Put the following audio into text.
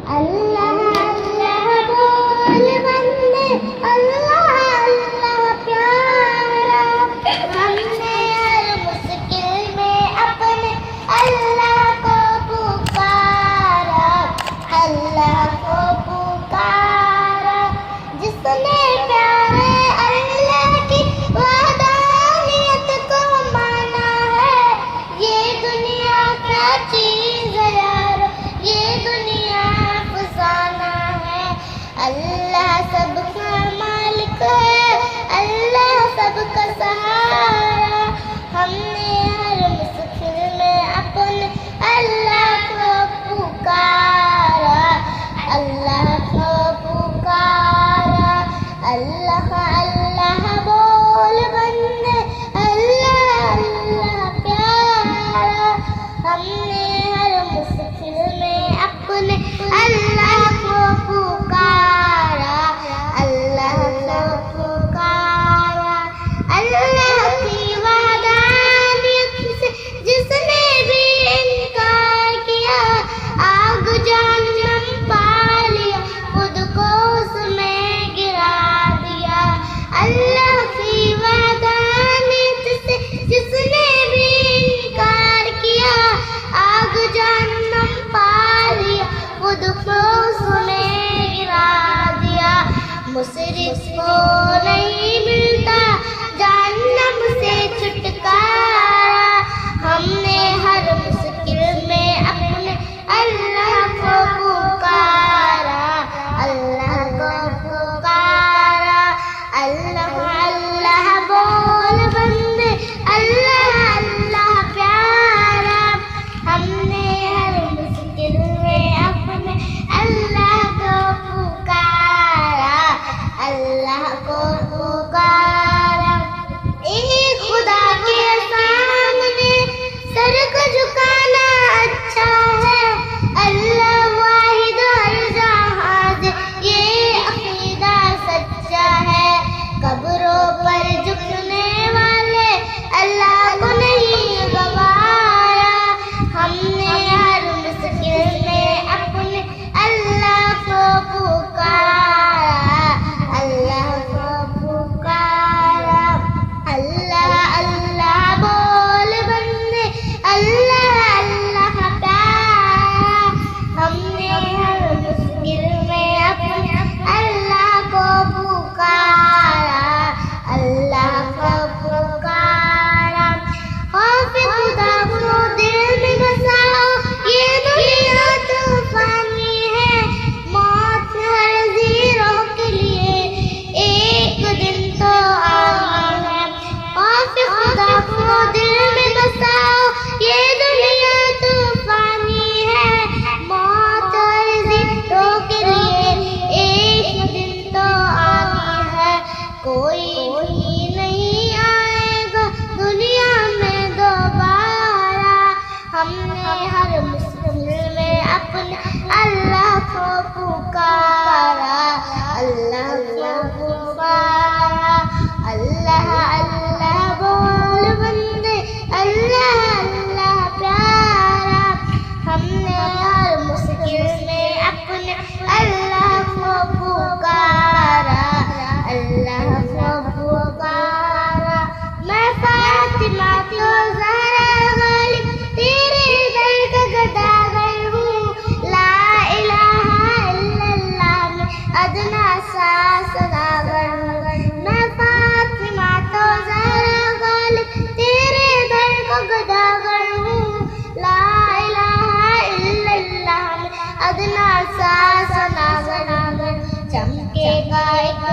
अल्लाह अल्लाह बोल बंदे, अल्लाह अल्लाह प्यारा। हमने हर मुश्किल में अपने अल्लाह को पुकारा, अल्लाह को पुकारा। जिसने प्यारे अल्लाह की वहदानियत को माना है, ये दुनिया क्या चीज़ है यार, ये दुनिया अफसाना है। अल्लाह सबका मालिक है, अल्लाह सबका सहारा। हमने हर मुश्किल में अपने अल्लाह को पुकारा, अल्लाह को पुकारा। अल्लाह अल्लाह बोल बंदे, अल्लाह अल्लाह प्यारा। हमने हर मुश्किल में अपने अल्लाह को पुकारा, अल्लाह को पुकारा। अल्लाह की वहदानियत से जिसने भी इनकार किया, आग जहन्नम पा लिया, खुद को उसमें गिरा दिया। अल्लाह की वहदानियत से जिसने भी इनकार किया, आग जहन्नम पा लिया, खुद को उसमें गिरा दिया। मुशरिक को नहीं मिलता जहन्नम से छुटकारा। हमने हर मुश्किल में अपने अल्लाह को पुकारा, अल्लाह को पुकारा। अल्लाह अल्लाह बोल बंदे, अल्लाह अल्लाह प्यारा। हमने हर मुश्किल में अपने अल्लाह को पुकारा, अल्लाह को पुकारा। एक खुदा के सामने सर को झुकाना अच्छा है, अल्लाह वाहिद हर जहां है, ये अकीदा सच्चा है। कब्रों पर झुकने वाले अल्लाह को नहीं गवारा। हमने हर मुश्किल में अपने अल्लाह को पुकारा, अल्लाह को पुकारा। अल्लाह अल्लाह बोल बंदे, अल्लाह अल्लाह प्यारा। हमने हर मुश्किल में अपने अल्लाह को पुकारा, अल्लाह को पुकारा। खौफ खुदा को दिल में बसाओ, ये दुनिया तूफानी है, मौत हर ज़ीरो के लिए एक दिन तो आनी है। खौफ खुदा को दिल में बसाओ, ये दुनिया तूफानी है, मौत हर ज़ीरो के लिए एक दिन तो आनी है। कोई भी नहीं आएगा दुनिया में दोबारा। हमने हर मुश्किल में अपने अल्लाह को पुकारा, अल्लाह को पुकारा। अल्लाह अल्लाह बोल बंदे, अल्लाह अल्लाह प्यारा। हमने हर मुश्किल में अपने अल्लाह को पुकारा, अल्लाह को पुकारा। मैं फातिमा तो ज़हरा गालिब तेरे दर का गदागर हूँ, ला इलाहा इल्लल्लाह में अदना सा सदागर हूँ। मैं फातिमा तो ज़हरा गालिब तेरे दर का गदागर हूँ, ला इलाहा इल्लल्लाह में अदना सा सदागर हूँ। चमकेगा एक